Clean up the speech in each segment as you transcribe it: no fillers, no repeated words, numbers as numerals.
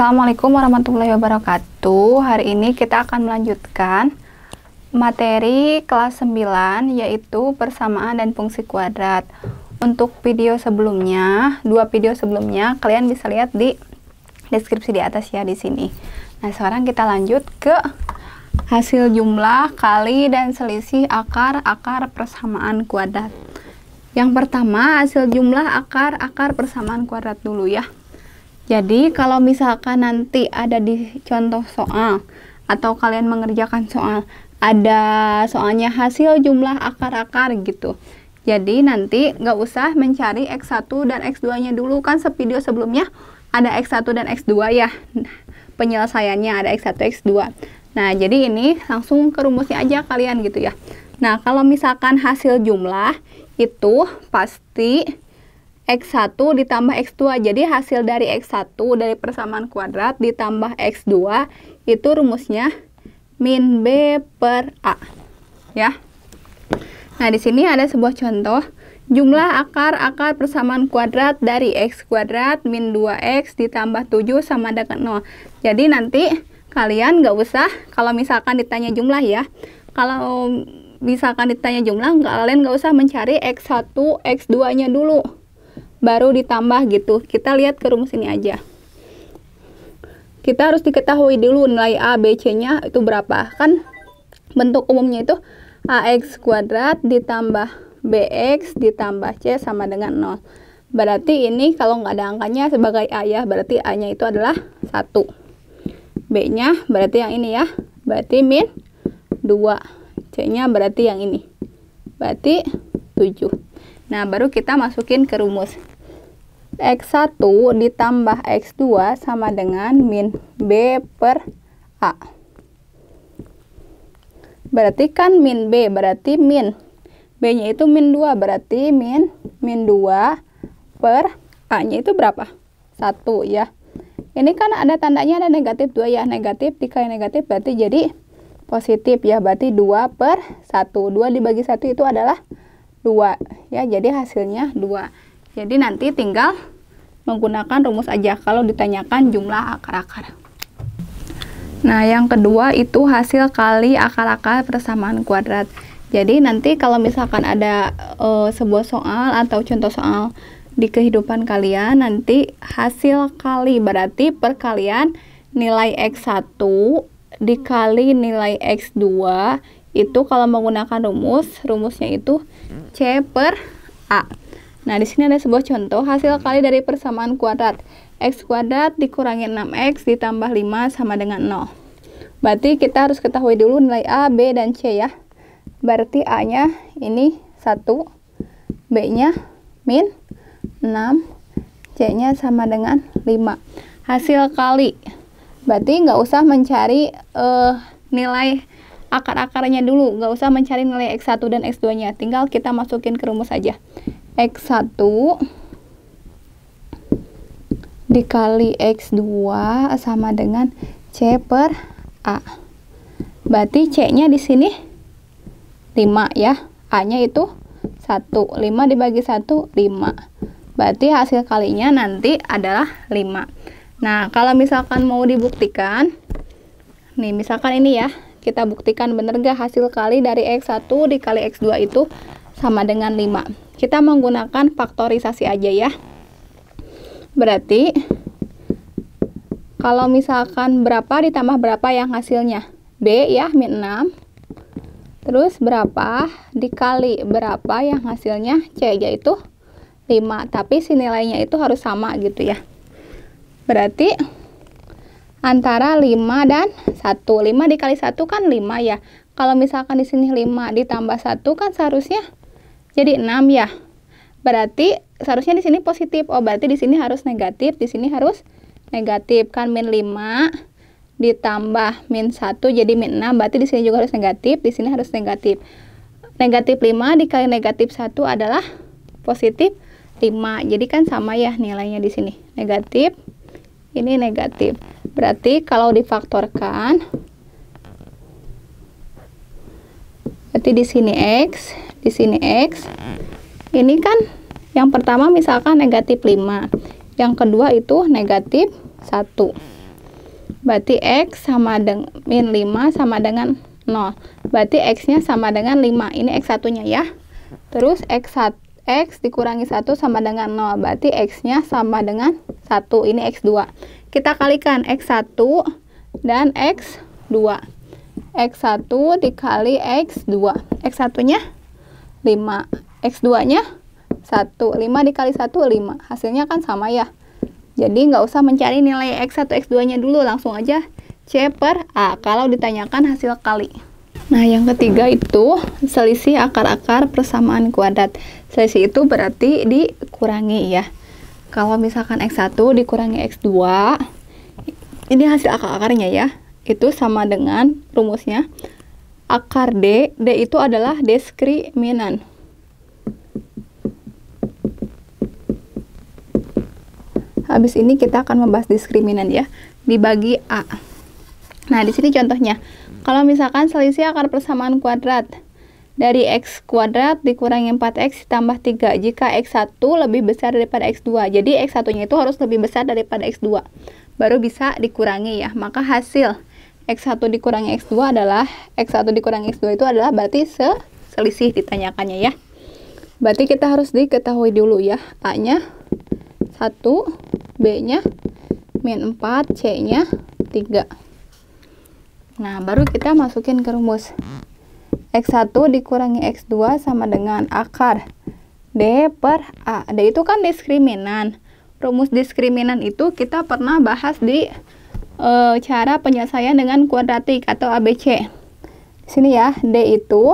Assalamualaikum warahmatullahi wabarakatuh. Hari ini kita akan melanjutkan materi kelas 9, yaitu persamaan dan fungsi kuadrat. Untuk video sebelumnya, dua video sebelumnya, kalian bisa lihat di deskripsi di atas ya, di sini. Nah, sekarang kita lanjut ke hasil jumlah, kali, dan selisih akar persamaan kuadrat. Yang pertama, hasil jumlah akar persamaan kuadrat dulu ya. Jadi kalau misalkan nanti ada di contoh soal atau kalian mengerjakan soal, ada soalnya hasil jumlah akar-akar gitu. Jadi nanti nggak usah mencari X1 dan X2 nya dulu, kan video sebelumnya ada X1 dan X2 ya. Penyelesaiannya ada X1, X2. Nah, jadi ini langsung ke rumusnya aja kalian gitu ya. Nah, kalau misalkan hasil jumlah itu pasti X1 ditambah X2. Jadi hasil dari X1 dari persamaan kuadrat ditambah X2 itu rumusnya min B per A ya. Nah, di sini ada sebuah contoh jumlah akar persamaan kuadrat dari X kuadrat min 2X ditambah 7 sama dengan 0. Jadi nanti kalian nggak usah, kalau misalkan ditanya jumlah ya, kalau misalkan ditanya jumlah, kalian nggak usah mencari X1, X2 nya dulu baru ditambah gitu. Kita lihat ke rumus ini aja. Kita harus diketahui dulu nilai A, B, C nya itu berapa. Kan bentuk umumnya itu AX kuadrat ditambah BX ditambah C sama dengan 0. Berarti ini kalau nggak ada angkanya sebagai A ya, berarti A nya itu adalah 1. B nya berarti yang ini ya, berarti min 2. C nya berarti yang ini, berarti 7. Nah, baru kita masukin ke rumus. X1 ditambah X2 sama dengan min B per A. Berarti kan min B, berarti min B-nya itu min 2, berarti min 2 per A-nya itu berapa? 1 ya. Ini kan ada tandanya ada negatif 2 ya. Negatif dikali negatif berarti jadi positif ya. Berarti 2 per 1. 2 dibagi 1 itu adalah 2 ya, jadi hasilnya 2. Jadi nanti tinggal menggunakan rumus aja kalau ditanyakan jumlah akar-akar. Nah, yang kedua itu hasil kali akar-akar persamaan kuadrat. Jadi nanti kalau misalkan ada sebuah soal atau contoh soal di kehidupan kalian, nanti hasil kali berarti perkalian nilai X1 dikali nilai X2 itu kalau menggunakan rumusnya itu C per A. Nah, di sini ada sebuah contoh hasil kali dari persamaan kuadrat X kuadrat dikurangi 6X ditambah 5 sama dengan 0. Berarti kita harus ketahui dulu nilai A, B, dan C ya. Berarti A-nya ini 1, B-nya min 6, C-nya sama dengan 5. Hasil kali. Berarti nggak usah mencari nilai akar-akarnya dulu, nggak usah mencari nilai X1 dan X2 nya, tinggal kita masukin ke rumus aja. X1 dikali X2 sama dengan C per A. Berarti C nya di sini 5 ya, A nya itu 1, 5 dibagi 1 5. Berarti hasil kalinya nanti adalah 5. Nah, kalau misalkan mau dibuktikan nih, misalkan ini ya, kita buktikan bener gak hasil kali dari X1 dikali X2 itu sama dengan 5. Kita menggunakan faktorisasi aja ya. Berarti kalau misalkan berapa ditambah berapa yang hasilnya? B ya, min 6. Terus berapa dikali berapa yang hasilnya C, yaitu 5. Tapi si nilainya itu harus sama gitu ya. Berarti antara 5 dan 1. 5 dikali 1 kan 5 ya. Kalau misalkan di sini 5 ditambah 1 kan seharusnya jadi 6 ya. Berarti seharusnya di sini positif. Oh, berarti di sini harus negatif, di sini harus negatif. Kan min 5 ditambah min 1 jadi min 6. Berarti di sini juga harus negatif, di sini harus negatif. Negatif 5 dikali negatif 1 adalah positif 5. Jadi kan sama ya nilainya di sini. Negatif, ini negatif. Berarti kalau difaktorkan, berarti di sini X, di sini X. Ini kan yang pertama misalkan negatif 5. Yang kedua itu negatif 1. Berarti X sama dengan min 5 sama dengan 0. Berarti X-nya sama dengan 5. Ini X1-nya ya. Terus X dikurangi 1 sama dengan 0. Berarti X-nya sama dengan 1. Ini X2. Kita kalikan X1 dan X2. X1 dikali X2. X1-nya 5. X2-nya 1. 5 dikali 1, 5. Hasilnya kan sama ya. Jadi nggak usah mencari nilai X1, X2-nya dulu. Langsung aja C per A kalau ditanyakan hasil kali. Nah, yang ketiga itu selisih akar-akar persamaan kuadrat. Selisih itu berarti dikurangi ya. Kalau misalkan X1 dikurangi X2, ini hasil akar-akarnya ya. Itu sama dengan rumusnya akar D itu adalah diskriminan. Habis ini kita akan membahas diskriminan ya, dibagi A. Nah, di sini contohnya, kalau misalkan selisih akar persamaan kuadrat dari X kuadrat dikurangi 4X ditambah 3, jika X1 lebih besar daripada X2. Jadi X1-nya itu harus lebih besar daripada X2, baru bisa dikurangi ya. Maka hasil X1 dikurangi X2 adalah, X1 dikurangi X2 itu adalah berarti selisih ditanyakannya ya. Berarti kita harus diketahui dulu ya, A-nya 1, B-nya min 4, C-nya 3. Nah, baru kita masukin ke rumus. X1 dikurangi X2 sama dengan akar D per A. D itu kan diskriminan. Rumus diskriminan itu kita pernah bahas di cara penyelesaian dengan kuadratik atau ABC. Di sini ya, D itu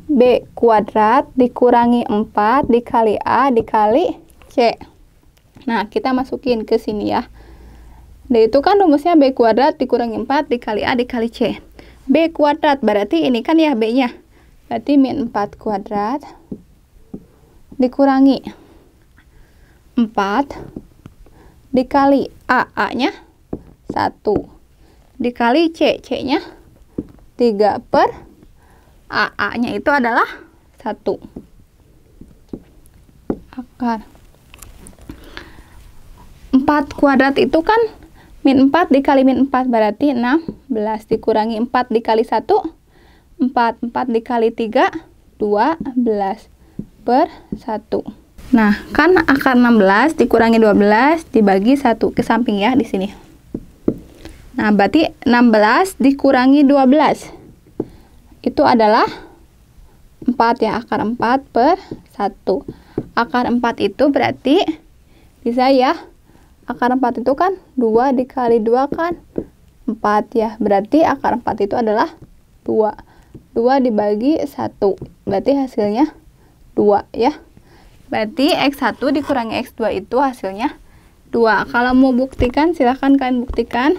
B kuadrat dikurangi 4 dikali A dikali C. Nah, kita masukin ke sini ya. D itu kan rumusnya B kuadrat dikurangi 4 dikali A dikali C. B kuadrat berarti ini kan ya B-nya. Berarti min 4 kuadrat dikurangi 4 dikali A-nya 1 dikali C-nya 3 per A-nya itu adalah 1. Akar 4 kuadrat itu kan min 4 dikali min 4 berarti 16 dikurangi 4 dikali 1 4 dikali 3 12 per 1. Nah, kan akar 16 dikurangi 12 dibagi 1 ke samping ya di sini. Nah, berarti 16 dikurangi 12 itu adalah 4 ya, akar 4 per 1. Akar 4 itu berarti bisa ya, akar 4 itu kan 2 dikali 2 kan 4 ya. Berarti akar 4 itu adalah 2. 2 dibagi 1. Berarti hasilnya 2 ya. Berarti X1 dikurangi X2 itu hasilnya 2. Kalau mau buktikan silahkan kalian buktikan.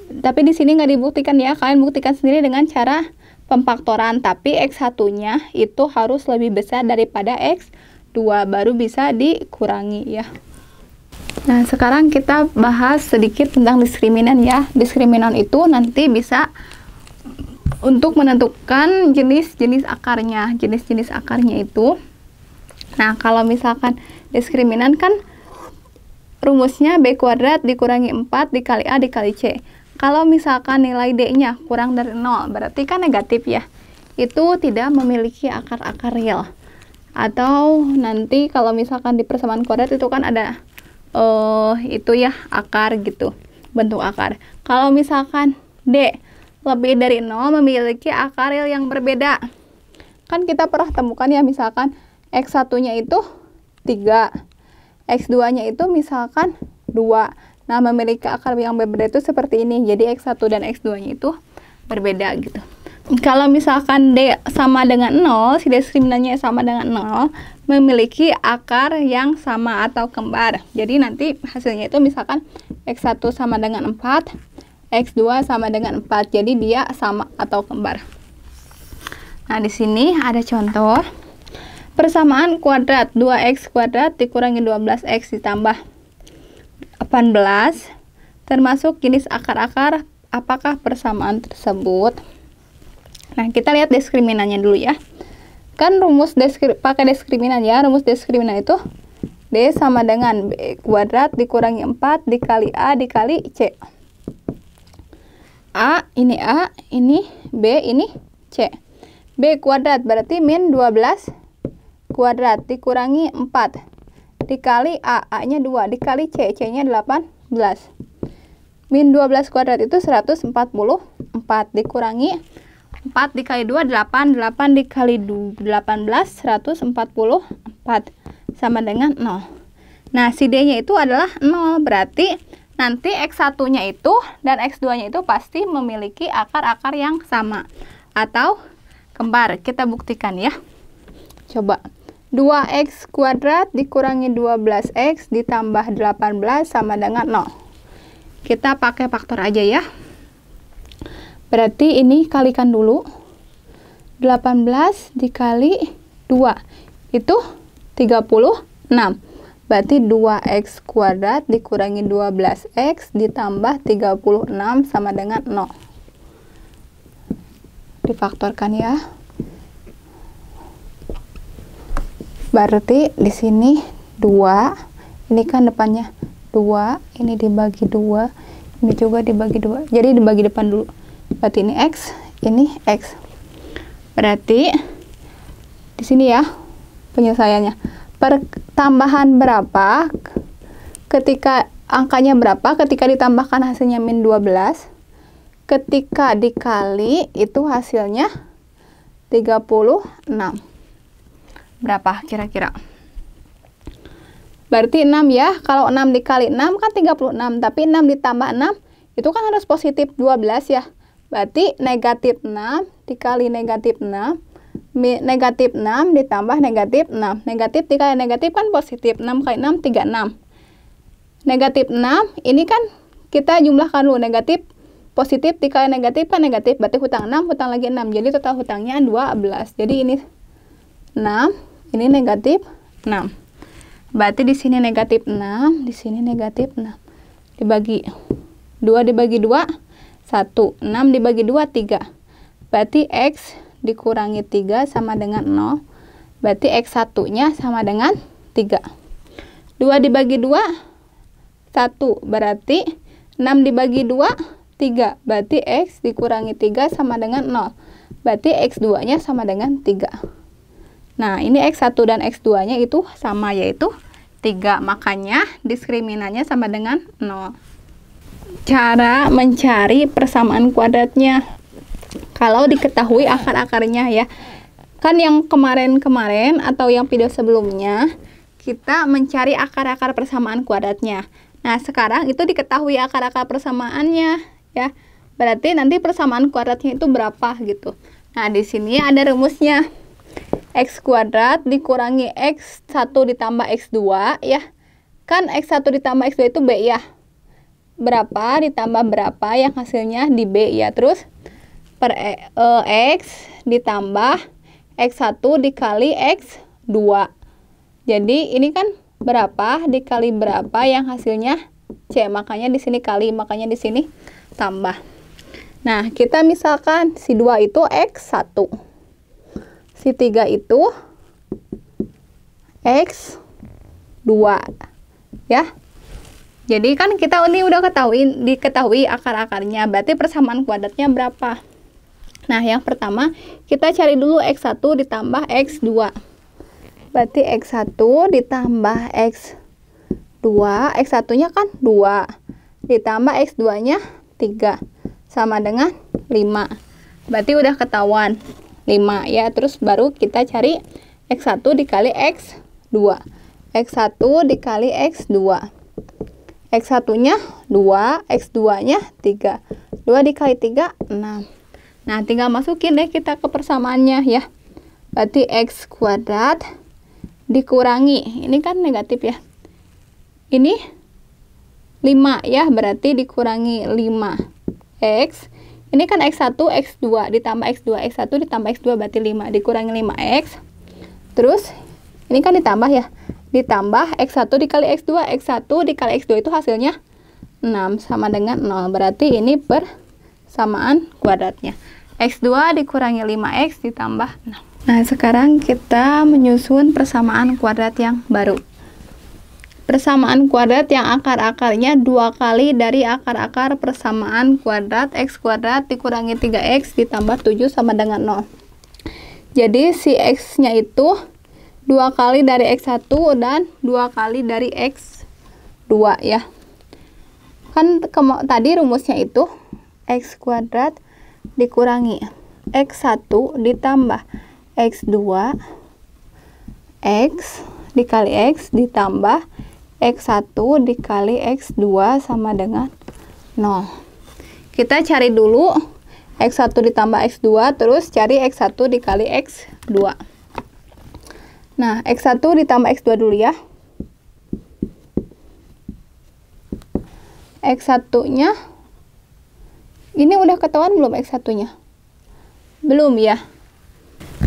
Tapi di sini nggak dibuktikan ya. Kalian buktikan sendiri dengan cara pemfaktoran. Tapi X1-nya itu harus lebih besar daripada X2 baru bisa dikurangi ya. Nah, sekarang kita bahas sedikit tentang diskriminan ya. Diskriminan itu nanti bisa untuk menentukan jenis-jenis akarnya. Jenis-jenis akarnya itu, nah kalau misalkan diskriminan kan rumusnya B kuadrat dikurangi 4 dikali A dikali C. Kalau misalkan nilai D-nya kurang dari 0, berarti kan negatif ya. Itu tidak memiliki akar-akar real. Atau nanti kalau misalkan di persamaan kuadrat itu kan ada itu ya akar gitu, bentuk akar. Kalau misalkan D lebih dari 0 memiliki akar real yang berbeda. Kan kita pernah temukan ya, misalkan X1-nya itu 3, X2-nya itu misalkan 2. Nah, memiliki akar yang berbeda itu seperti ini. Jadi X1 dan X2-nya itu berbeda gitu. Kalau misalkan D sama dengan 0, si diskriminannya sama dengan 0, memiliki akar yang sama atau kembar. Jadi nanti hasilnya itu misalkan X1 sama dengan 4, X2 sama dengan 4. Jadi dia sama atau kembar. Nah, di sini ada contoh. Persamaan kuadrat 2X kuadrat dikurangi 12X ditambah 18 termasuk jenis akar-akar. Apakah persamaan tersebut? Nah, kita lihat diskriminannya dulu ya. Kan rumus pakai diskriminan ya. Rumus diskriminan itu D sama dengan B kuadrat dikurangi 4 dikali A dikali C. A, ini B, ini C. B kuadrat berarti min 12 kuadrat dikurangi 4 dikali A-nya 2 dikali C-nya 18. Min 12 kuadrat itu 144 dikurangi 4 dikali 2 8 dikali 18 144 sama dengan 0. Nah, si D-nya itu adalah 0, berarti nanti X1-nya itu dan X2-nya itu pasti memiliki akar-akar yang sama atau kembar. Kita buktikan ya. Coba. 2X kuadrat dikurangi 12X ditambah 18 sama dengan 0. Kita pakai faktor aja ya. Berarti ini kalikan dulu. 18 dikali 2 itu 36. Berarti 2X kuadrat dikurangi 12X ditambah 36 sama dengan 0. Difaktorkan ya. Berarti di sini 2. Ini kan depannya 2, ini dibagi 2, ini juga dibagi 2. Jadi dibagi depan dulu. Berarti ini X, ini X. Berarti di sini ya penyelesaiannya. Pertambahan berapa ketika angkanya berapa ketika ditambahkan hasilnya min 12, ketika dikali itu hasilnya 36. Berapa kira-kira? Berarti 6 ya. Kalau 6 dikali 6 kan 36, tapi 6 ditambah 6 itu kan harus positif 12 ya. Berarti negatif 6 dikali negatif 6, negatif 6 ditambah negatif 6. Negatif dikali negatif kan positif. 6 kali 6, 36. Negatif 6, ini kan kita jumlahkan dulu. Negatif, positif dikali negatif kan negatif. Berarti hutang 6, hutang lagi 6. Jadi total hutangnya 12. Jadi ini 6, ini negatif 6. Berarti di sini negatif 6, di sini negatif 6. Dibagi 2 dibagi 2, 1. 6 dibagi 2, 3. Berarti X dikurangi 3 sama dengan 0. Berarti X1-nya sama dengan 3. 2 dibagi 2, 1. Berarti 6 dibagi 2, 3. Berarti X dikurangi 3 sama dengan 0. Berarti X2-nya sama dengan 3. Nah, ini X1 dan X2-nya itu sama, yaitu 3. Makanya diskriminannya sama dengan 0. Cara mencari persamaan kuadratnya. Kalau diketahui akar-akarnya ya. Kan yang kemarin-kemarin atau yang video sebelumnya, kita mencari akar-akar persamaan kuadratnya. Nah, sekarang itu diketahui akar-akar persamaannya ya. Berarti nanti persamaan kuadratnya itu berapa gitu. Nah, di sini ada rumusnya. X kuadrat dikurangi X1 ditambah X2 ya. Kan X1 ditambah X2 itu B ya. Berapa ditambah berapa yang hasilnya di B ya. Terus per X ditambah X1 dikali X2. Jadi ini kan berapa dikali berapa yang hasilnya C. Makanya di sini kali, makanya di sini tambah. Nah, kita misalkan si 2 itu X1. Si 3 itu X2 ya. Jadi kan kita ini udah diketahui akar-akarnya. Berarti persamaan kuadratnya berapa? Nah, yang pertama kita cari dulu X1 ditambah X2. Berarti X1 ditambah X2. X1-nya kan 2. Ditambah X2-nya 3. Sama dengan 5. Berarti udah ketahuan 5 ya. Terus baru kita cari X1 dikali X2. X1 dikali X2. X1-nya 2, X2-nya 3. 2 dikali 3, 6. Nah, tinggal masukin deh kita ke persamaannya ya. Berarti X kuadrat dikurangi, ini kan negatif ya. Ini 5 ya, berarti dikurangi 5X. Ini kan X1, X2 ditambah X2. X1 ditambah X2 berarti 5. Dikurangi 5X. Terus, ini kan ditambah ya. Ditambah X1 dikali X2. X1 dikali X2 itu hasilnya 6 sama dengan 0. Berarti ini persamaan kuadratnya. X2 dikurangi 5X ditambah 6. Nah, sekarang kita menyusun persamaan kuadrat yang baru. persamaan kuadrat yang akar-akarnya 2 kali dari akar-akar persamaan kuadrat x kuadrat dikurangi 3x ditambah 7 sama dengan 0. Jadi si x-nya itu 2 kali dari x1 dan 2 kali dari x2 ya. Kan tadi rumusnya itu x kuadrat dikurangi x1 ditambah x2 x dikali x ditambah x1 dikali x2 sama dengan 0. Kita cari dulu x1 ditambah x2, terus cari x1 dikali x2. Nah, x1 ditambah x2 dulu ya. X1-nya, ini udah ketahuan belum x1-nya? Belum ya.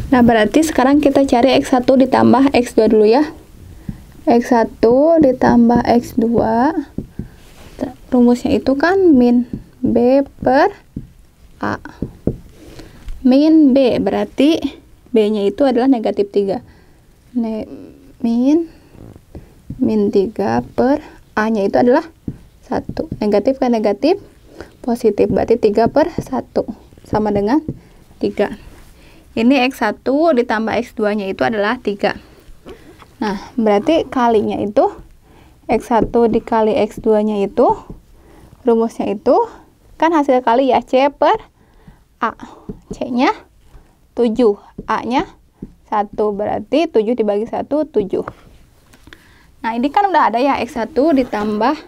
Nah, berarti sekarang kita cari x1 ditambah x2 dulu ya. x1 ditambah x2, rumusnya itu kan min b per a. Min b, berarti b-nya itu adalah negatif 3. Min 3 per a-nya itu adalah 1. Negatif kan negatif, positif, berarti 3 per 1 sama dengan 3. Ini x1 ditambah x2 nya itu adalah 3. Nah, berarti kalinya itu x1 dikali x2 nya itu, rumusnya itu kan hasil kali ya, c per a. C nya 7, a nya 1, berarti 7 dibagi 1, 7. Nah, ini kan udah ada ya, x1 ditambah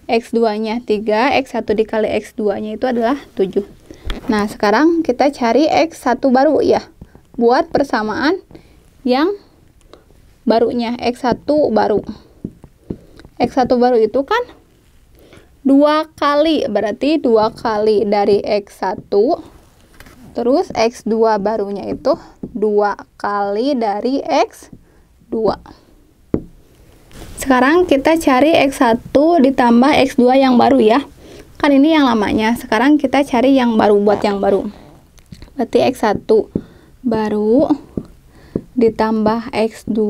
x2 nya 3, x1 dikali x2 nya itu adalah 7. Nah, sekarang kita cari x1 baru ya, buat persamaan yang barunya, x1 baru. X1 baru itu kan 2 kali, berarti 2 kali dari x1, terus x2 barunya itu 2 kali dari x2. Sekarang kita cari x1 ditambah x2 yang baru ya. Kan ini yang lamanya, sekarang kita cari yang baru, buat yang baru. Berarti x1 baru ditambah x2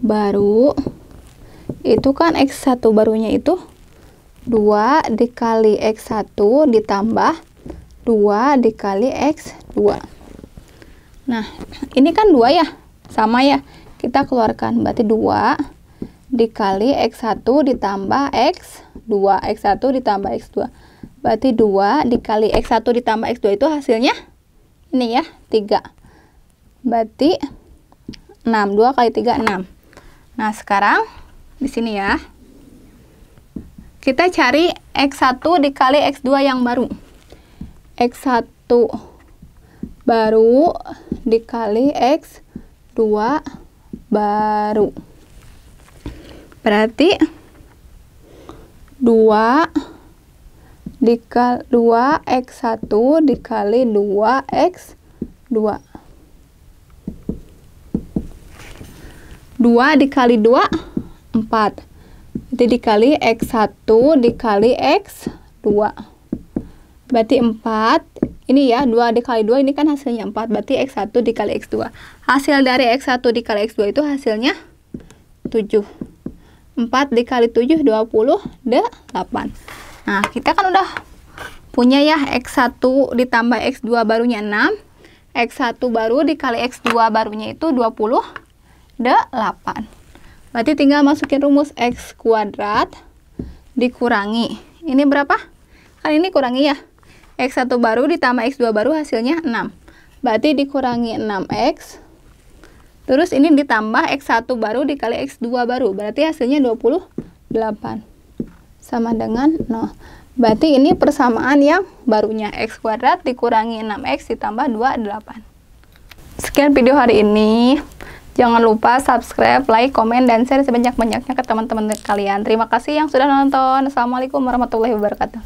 baru, itu kan x1 barunya itu 2 dikali x1 ditambah 2 dikali x2. Nah, ini kan 2 ya, sama ya, kita keluarkan, berarti 2 dikali x1 ditambah x2, x1 ditambah x2, berarti 2 dikali x1 ditambah x2 itu hasilnya ini ya, 3, berarti 6, 2 kali 3, 6. Nah, sekarang di sini ya, kita cari x1 dikali x2 yang baru. X1 baru dikali x2 baru, berarti 2 dikali 2x1 dikali 2x2. 2 dikali 2, 4. Jadi dikali x1 dikali x2. Berarti 4. Ini ya, 2 dikali 2 ini kan hasilnya 4. Berarti x1 dikali x2. Hasil dari x1 dikali x2 itu hasilnya 7. 4 dikali 7, 28. Nah, kita kan udah punya ya, x1 ditambah x2 barunya 6. X1 baru dikali x2 barunya itu 28. Berarti tinggal masukin rumus x kuadrat dikurangi. Ini berapa? Kan ini kurangi ya. X1 baru ditambah x2 baru hasilnya 6. Berarti dikurangi 6x. Terus ini ditambah x1 baru dikali x2 baru. Berarti hasilnya 28. Sama dengan 0. Berarti ini persamaan yang barunya, x kuadrat dikurangi 6x ditambah 28. Sekian video hari ini. Jangan lupa subscribe, like, komen, dan share sebanyak-banyaknya ke teman-teman kalian. Terima kasih yang sudah nonton. Assalamualaikum warahmatullahi wabarakatuh.